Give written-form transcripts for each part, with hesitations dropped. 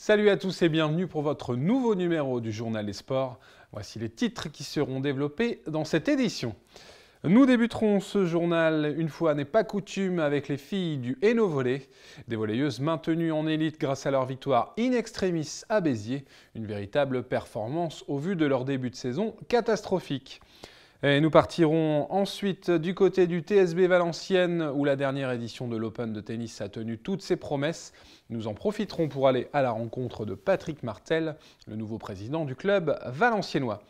Salut à tous et bienvenue pour votre nouveau numéro du Journal des Sports. Voici les titres qui seront développés dans cette édition. Nous débuterons ce journal, une fois n'est pas coutume, avec les filles du Hainaut Volley. Des volleyeuses maintenues en élite grâce à leur victoire in extremis à Béziers. Une véritable performance au vu de leur début de saison catastrophique. Et nous partirons ensuite du côté du TSB Valenciennes où la dernière édition de l'Open de tennis a tenu toutes ses promesses. Nous en profiterons pour aller à la rencontre de Patrick Martel, le nouveau président du club valenciennois.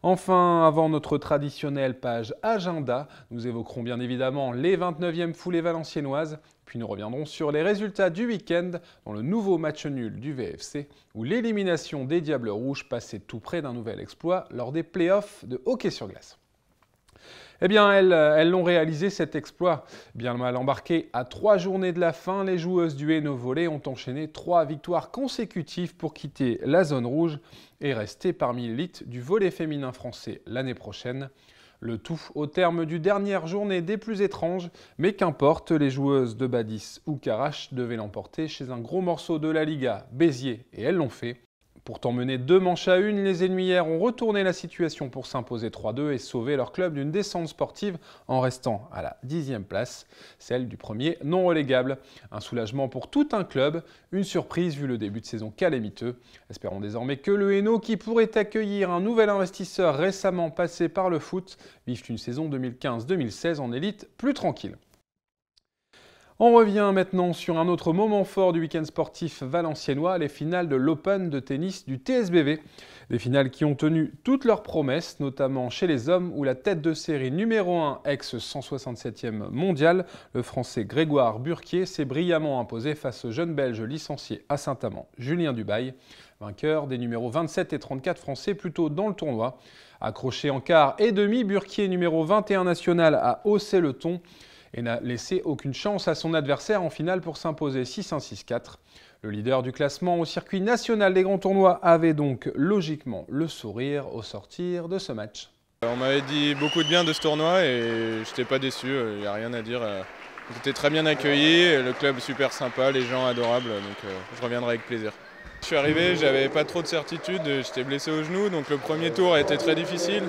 Enfin, avant notre traditionnelle page agenda, nous évoquerons bien évidemment les 29e foulées valenciennoises, puis nous reviendrons sur les résultats du week-end dans le nouveau match nul du VFC, où l'élimination des Diables Rouges passait tout près d'un nouvel exploit lors des playoffs de hockey sur glace. Eh bien, elles l'ont réalisé cet exploit. Bien mal embarquées à 3 journées de la fin, les joueuses du Hainaut Volley ont enchaîné 3 victoires consécutives pour quitter la zone rouge et rester parmi l'élite du volley féminin français l'année prochaine. Le tout au terme du dernière journée des plus étranges, mais qu'importe, les joueuses de Badis ou Carache devaient l'emporter chez un gros morceau de la Liga, Béziers, et elles l'ont fait. Pourtant menées 2 manches à 1, les Ennuyières ont retourné la situation pour s'imposer 3-2 et sauver leur club d'une descente sportive en restant à la 10e place, celle du premier non relégable. Un soulagement pour tout un club, une surprise vu le début de saison calamiteux. Espérons désormais que le Hainaut, qui pourrait accueillir un nouvel investisseur récemment passé par le foot, vive une saison 2015-2016 en élite plus tranquille. On revient maintenant sur un autre moment fort du week-end sportif valenciennois, les finales de l'Open de tennis du TSBV. Des finales qui ont tenu toutes leurs promesses, notamment chez les hommes où la tête de série numéro 1, ex-167e mondial, le français Grégoire Burquier, s'est brillamment imposé face au jeune belge licencié à Saint-Amand, Julien Dubail, vainqueur des numéros 27 et 34 français plus tôt dans le tournoi. Accroché en quart et demi, Burquier, numéro 21 national, a haussé le ton et n'a laissé aucune chance à son adversaire en finale pour s'imposer 6-1-6-4. Le leader du classement au circuit national des grands tournois avait donc logiquement le sourire au sortir de ce match. On m'avait dit beaucoup de bien de ce tournoi et je n'étais pas déçu, il n'y a rien à dire. J'étais très bien accueilli, le club super sympa, les gens adorables, donc je reviendrai avec plaisir. Je suis arrivé, j'avais pas trop de certitude, j'étais blessé au genou, donc le premier tour a été très difficile.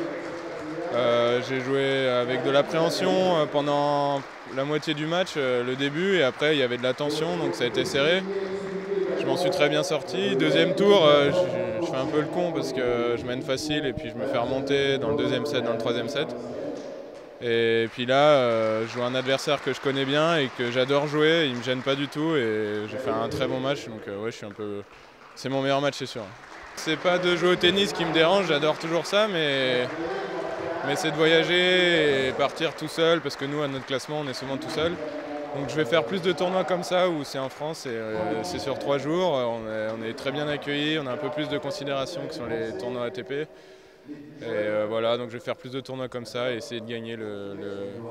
J'ai joué avec de l'appréhension pendant la moitié du match, le début, et après il y avait de la tension, donc ça a été serré. Je m'en suis très bien sorti. Deuxième tour, je fais un peu le con parce que je mène facile et puis je me fais remonter dans le deuxième set, dans le troisième set. Et puis là, je joue un adversaire que je connais bien et que j'adore jouer, il me gêne pas du tout et j'ai fait un très bon match, donc ouais, je suis un peu... C'est mon meilleur match, c'est sûr. C'est pas de jouer au tennis qui me dérange, j'adore toujours ça, mais c'est de voyager et partir tout seul, parce que nous, à notre classement, on est souvent tout seul. Donc je vais faire plus de tournois comme ça, où c'est en France, et c'est sur 3 jours. On est très bien accueillis, on a un peu plus de considération que sur les tournois ATP. Et voilà, donc je vais faire plus de tournois comme ça et essayer de gagner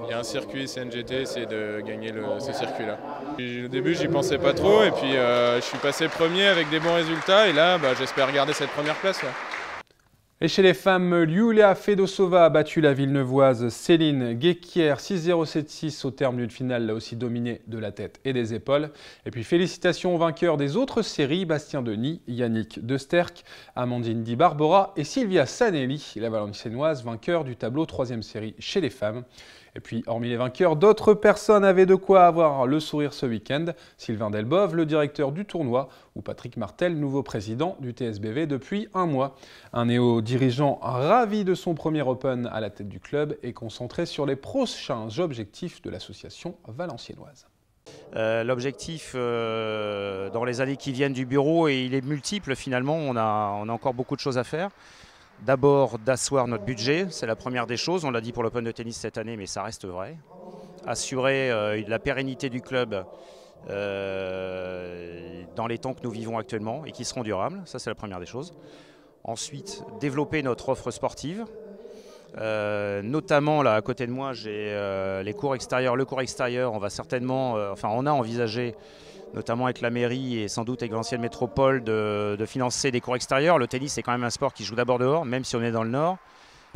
Il y a un circuit CNGT, essayer de gagner ce circuit-là. Au début, j'y pensais pas trop, et puis je suis passé premier avec des bons résultats, et là, j'espère garder cette première place. Là. Et chez les femmes, Yulia Fedosova a battu la Villeneuvoise Céline Guéquière 6-0-7-6 au terme d'une finale là aussi dominée de la tête et des épaules. Et puis félicitations aux vainqueurs des autres séries, Bastien Denis, Yannick Desterck, Amandine Di Barbora et Sylvia Sanelli, la valenciennoise vainqueur du tableau 3e série chez les femmes. Et puis, hormis les vainqueurs, d'autres personnes avaient de quoi avoir le sourire ce week-end. Sylvain Delbove, le directeur du tournoi, ou Patrick Martel, nouveau président du TSBV depuis un mois. Un néo-dirigeant ravi de son premier Open à la tête du club et concentré sur les prochains objectifs de l'association valenciennoise. L'objectif dans les années qui viennent du bureau, et il est multiple finalement, on a encore beaucoup de choses à faire. D'abord, d'asseoir notre budget, c'est la première des choses. On l'a dit pour l'Open de tennis cette année, mais ça reste vrai. Assurer la pérennité du club dans les temps que nous vivons actuellement et qui seront durables, ça c'est la première des choses. Ensuite, développer notre offre sportive. Notamment, là à côté de moi, j'ai les cours extérieurs. Le cours extérieur, on va certainement, on a envisagé, notamment avec la mairie et sans doute avec l'ancienne métropole, de financer des cours extérieurs. Le tennis, c'est quand même un sport qui joue d'abord dehors, même si on est dans le nord.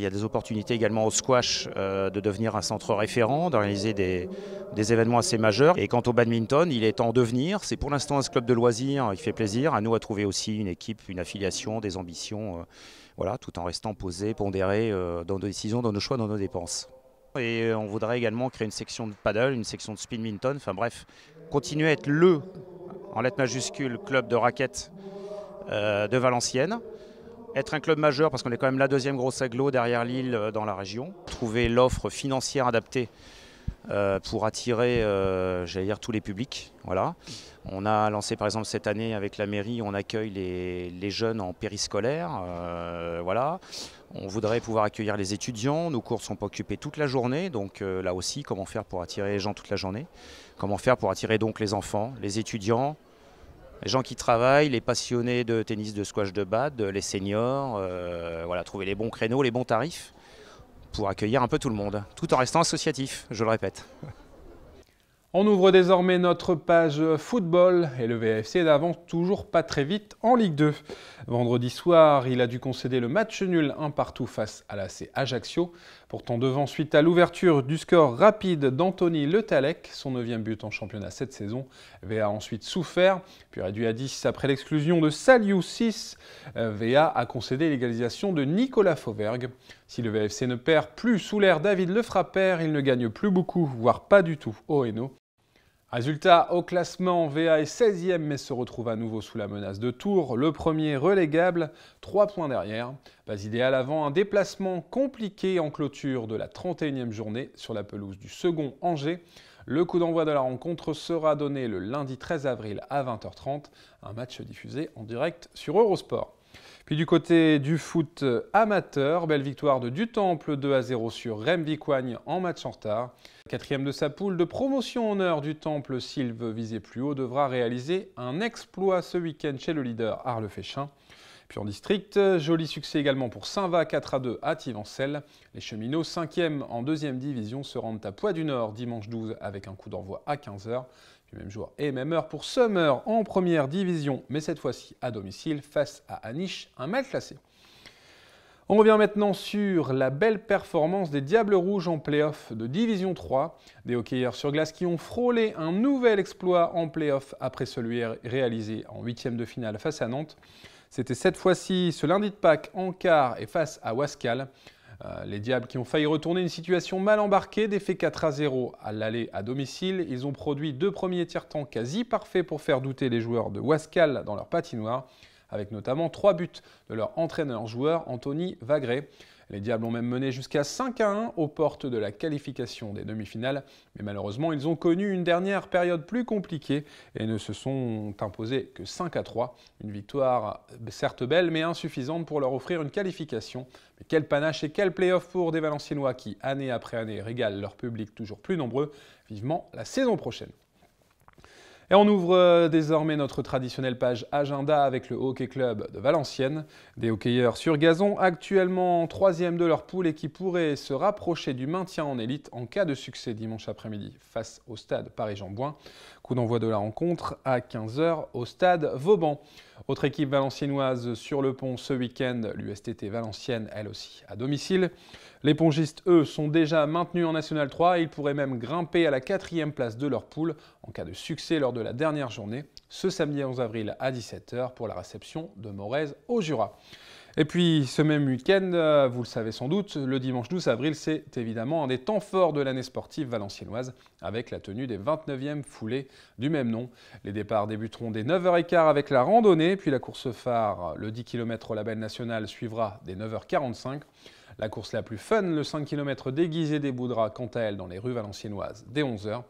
Il y a des opportunités également au squash de devenir un centre référent, d'organiser des événements assez majeurs. Et quant au badminton, il est en devenir. C'est pour l'instant un club de loisirs, il fait plaisir. À nous à trouver aussi une équipe, une affiliation, des ambitions, voilà, tout en restant posé, pondéré dans nos décisions, dans nos choix, dans nos dépenses. Et on voudrait également créer une section de paddle, une section de speedminton, enfin bref, continuer à être en lettres majuscules, club de raquettes de Valenciennes. Être un club majeur parce qu'on est quand même la deuxième grosse agglo derrière Lille dans la région. Trouver l'offre financière adaptée pour attirer, j'allais dire, tous les publics. Voilà. On a lancé par exemple cette année avec la mairie, on accueille les jeunes en périscolaire. Voilà. On voudrait pouvoir accueillir les étudiants. Nos cours ne sont pas occupés toute la journée. Donc là aussi, comment faire pour attirer les gens toute la journée? Comment faire pour attirer donc les enfants, les étudiants, les gens qui travaillent, les passionnés de tennis, de squash, de bad, les seniors, voilà, trouver les bons créneaux, les bons tarifs pour accueillir un peu tout le monde, tout en restant associatif, je le répète. On ouvre désormais notre page football et le VAFC n'avance toujours pas très vite en Ligue 2. Vendredi soir, il a dû concéder le match nul 1-1 face à l'AC Ajaccio. Pourtant devant suite à l'ouverture du score rapide d'Anthony Le Tallec, son 9e but en championnat cette saison. VA a ensuite souffert, puis réduit à 10 après l'exclusion de Saliou 6. VA a concédé l'égalisation de Nicolas Fauvergue. Si le VAFC ne perd plus sous l'ère David Lefrappert, il ne gagne plus beaucoup, voire pas du tout au Hainaut. Résultat, au classement, VA est 16e mais se retrouve à nouveau sous la menace de Tours. Le premier relégable, 3 points derrière. Pas idéal avant un déplacement compliqué en clôture de la 31e journée sur la pelouse du second Angers. Le coup d'envoi de la rencontre sera donné le lundi 13 avril à 20h30. Un match diffusé en direct sur Eurosport. Puis du côté du foot amateur, belle victoire de Dutemple 2-0 sur Reims-Vicoigne en match en retard. Quatrième de sa poule de promotion en honneur du Temple, s'il veut viser plus haut, devra réaliser un exploit ce week-end chez le leader Arles-Féchin. Puis en district, joli succès également pour Saint-Va 4-2 à Tivancelles. Les cheminots 5e en 2e division se rendent à Poix-du-Nord dimanche 12 avec un coup d'envoi à 15h. Même jour et même heure pour Summer en première division, mais cette fois-ci à domicile face à Aniche, un mal classé. On revient maintenant sur la belle performance des Diables Rouges en play-off de Division 3. Des hockeyeurs sur glace qui ont frôlé un nouvel exploit en play-off après celui réalisé en 8e de finale face à Nantes. C'était cette fois-ci ce lundi de Pâques en quart et face à Wascal. Les Diables qui ont failli retourner une situation mal embarquée, défait 4-0 à l'aller à domicile. Ils ont produit 2 premiers tiers-temps quasi parfaits pour faire douter les joueurs de Wascal dans leur patinoire, avec notamment 3 buts de leur entraîneur-joueur Anthony Vagré. Les Diables ont même mené jusqu'à 5-1 aux portes de la qualification des demi-finales, mais malheureusement ils ont connu une dernière période plus compliquée et ne se sont imposés que 5-3. Une victoire certes belle mais insuffisante pour leur offrir une qualification. Mais quel panache et quel play-off pour des Valenciennois qui, année après année, régalent leur public toujours plus nombreux. Vivement la saison prochaine. Et on ouvre désormais notre traditionnelle page agenda avec le Hockey Club de Valenciennes. Des hockeyeurs sur gazon actuellement 3e de leur poule et qui pourraient se rapprocher du maintien en élite en cas de succès dimanche après-midi face au stade Paris-Jean-Bouin. Coup d'envoi de la rencontre à 15h au stade Vauban. Autre équipe valenciennoise sur le pont ce week-end, l'USTT Valenciennes, elle aussi à domicile. Les pongistes, eux, sont déjà maintenus en National 3 et ils pourraient même grimper à la 4e place de leur poule en cas de succès lors de la dernière journée, ce samedi 11 avril à 17h pour la réception de Morez au Jura. Et puis ce même week-end, vous le savez sans doute, le dimanche 12 avril, c'est évidemment un des temps forts de l'année sportive valenciennoise avec la tenue des 29e foulées du même nom. Les départs débuteront dès 9h15 avec la randonnée, puis la course phare, le 10 km au label national, suivra dès 9h45. La course la plus fun, le 5 km déguisé, déboudera quant à elle dans les rues valenciennoises dès 11h.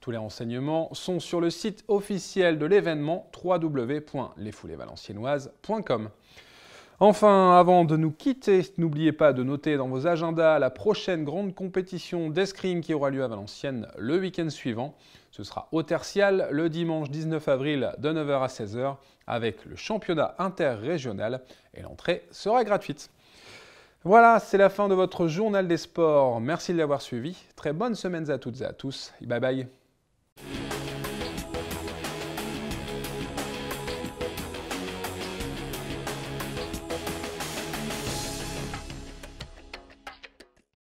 Tous les renseignements sont sur le site officiel de l'événement www.lesfouleesvalenciennoises.com. Enfin, avant de nous quitter, n'oubliez pas de noter dans vos agendas la prochaine grande compétition d'escrime qui aura lieu à Valenciennes le week-end suivant. Ce sera au Tertial le dimanche 19 avril de 9h à 16h avec le championnat interrégional et l'entrée sera gratuite. Voilà, c'est la fin de votre journal des sports. Merci de l'avoir suivi. Très bonnes semaines à toutes et à tous. Bye bye.